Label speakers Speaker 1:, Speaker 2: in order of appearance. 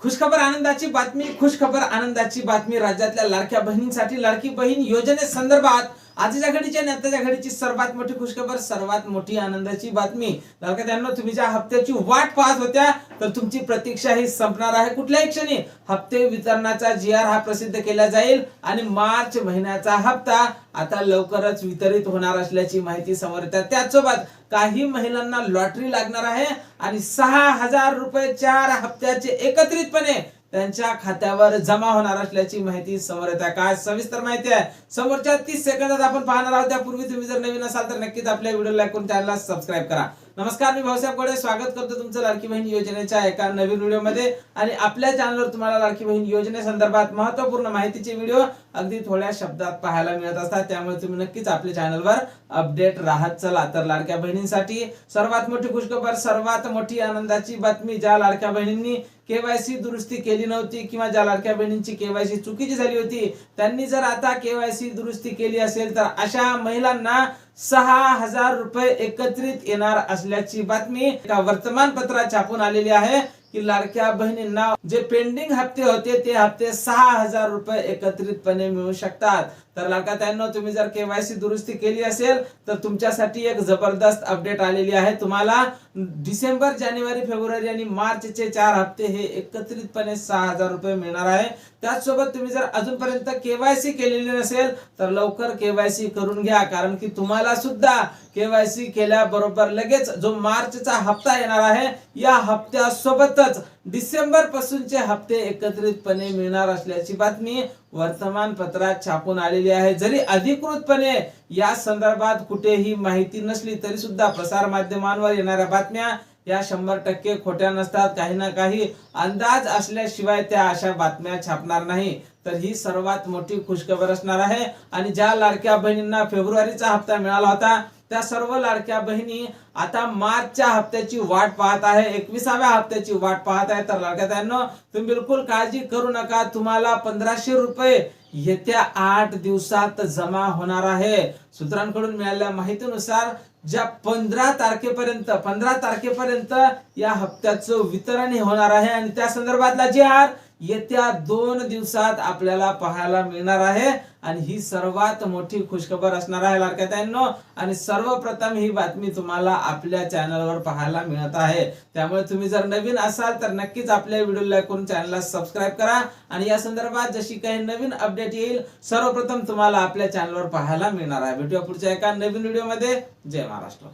Speaker 1: खुशखबर आनंदाची बातमी, खुशखबर आनंदाची बातमी. राज्यातल्या लाडक्या बहिणींसाठी लाडकी बहीण योजनेसंदर्भात आजच्या घडीच्या आणि आताच्या घडीची सर्वात मोठी खुशखबर, सर्वात मोठी आनंदाची बातमी. लाडक्यांनो, तुम्ही ज्या हप्त्याची वाट पाहत होत्या तर तुमची प्रतीक्षा ही संपणार आहे. कुठल्याही क्षणी हप्ते वितरणाचा GR हा प्रसिद्ध केला जाईल आणि मार्च महिन्याचा हप्ता आता लवकरच वितरित होणार असल्याची माहिती समोर येते. त्याचसोबत काही महिलांना लॉटरी लागणार आहे आणि 6,000 रुपये 4 हप्त्याचे एकत्रितपणे त्यांच्या खात्यावर जमा होणार असल्याची माहिती समोर येते. काय सविस्तर माहिती आहे समोरच्या 30 सेकंदात आपण पाहणार आहोत. त्यापूर्वी तुम्ही जर नवीन असाल तर नक्कीच आपल्या व्हिडिओ लाईक करून चॅनलला सबस्क्राईब करा. नमस्कार, मी भाऊसाहेब गोडे स्वागत करतो तुमचं लाडकी बहीण योजनेच्या एका नवीन व्हिडिओमध्ये. आणि आपल्या चॅनलवर तुम्हाला लाडकी बहीण योजनेसंदर्भात महत्त्वपूर्ण माहितीचे व्हिडिओ अगदी थोड्या शब्दात पाहायला मिळत असतात. त्यामुळे तुम्ही नक्कीच आपल्या चॅनलवर अपडेट राहत चला. तर लाडक्या बहिणींसाठी सर्वात मोठी खुशखबर, सर्वात मोठी आनंदाची बातमी. ज्या लाडक्या बहिणींनी KYC दुरुस्ती केली नव्हती किंवा ज्या लाडक्या बहिणींची KYC चुकीची झाली होती, त्यांनी जर आता KYC दुरुस्ती केली असेल तर अशा महिलांना 6,000 रुपये एकत्रित येणार असल्याची बातमी एका वर्तमानपत्रात छापून आलेली आहे की लाडक्या बहिणींना जे पेंडिंग हप्ते होते ते हप्ते 6,000 रुपये एकत्रितपणे मिळू शकतात. तर लाडक्यांनो, तुम्ही जर KYC दुरुस्ती केली असेल तर तुमच्यासाठी एक जबरदस्त अपडेट आलेली आहे. तुम्हाला डिसेंबर, जानेवारी, फेब्रुवारी आणि मार्चचे 4 हप्ते हे एकत्रितपणे 6,000 रुपये मिळणार आहे. त्याचसोबत तुम्ही जर अजूनपर्यंत KYC केलेली नसेल तर लवकर KYC करून घ्या, कारण की तुम्हाला सुद्धा KYC केल्याबरोबर लगेच जो मार्चचा हप्ता येणार आहे या हप्त्यासोबतच डिसेंबर पासूनचे हप्ते एकत्रितपणे मिळणार असल्याची बातमी वर्तमानपत्रात छापून आलेली आहे. जरी अधिकृतपणे या संदर्भात कुठेही माहिती नसली तरी सुद्धा प्रसार माध्यमांवर येणाऱ्या बातम्या या 100% खोट्या नसतात. काही ना काही अंदाज असल्याशिवाय त्या अशा बातम्या छापणार नाही. तर ही सर्वात मोठी खुशखबर असणार आहे. आणि ज्या लाडक्या बहिणींना फेब्रुवारीचा हप्ता मिळाला होता त्या सर्व लाडक्या बहिणी आता मार्चच्या हप्त्याची वाट पाहत आहे, 21व्या हप्त्याची वाट पाहत आहे. तर लाडक्यांनो, तुम्ही बिलकुल काळजी करू नका. तुम्हाला 1,500 रुपये येत्या 8 दिवसात जमा होणार आहे. सूत्रांकडून मिळालेल्या माहितीनुसार ज्या 15 तारखेपर्यंत या हप्त्याचं वितरण होणार आहे आणि त्या संदर्भातला GR येत्या 2 दिवसात आपल्याला पाहायला मिळणार आहे. आणि ही सर्वात मोठी खुशखबर असणार आहे लाडक्यांनो. आणि सर्वप्रथम ही बातमी तुम्हाला आपल्या चॅनलवर पाहायला मिळत आहे. त्यामुळे तुम्ही जर नवीन असाल तर नक्कीच आपल्या व्हिडिओ लाईक करून चॅनलला सबस्क्राईब करा. आणि या संदर्भात जशी काही नवीन अपडेट येईल सर्वप्रथम तुम्हाला आपल्या चॅनलवर पाहायला मिळणार आहे. भेटूया पुढच्या एका नवीन व्हिडिओमध्ये. जय महाराष्ट्र.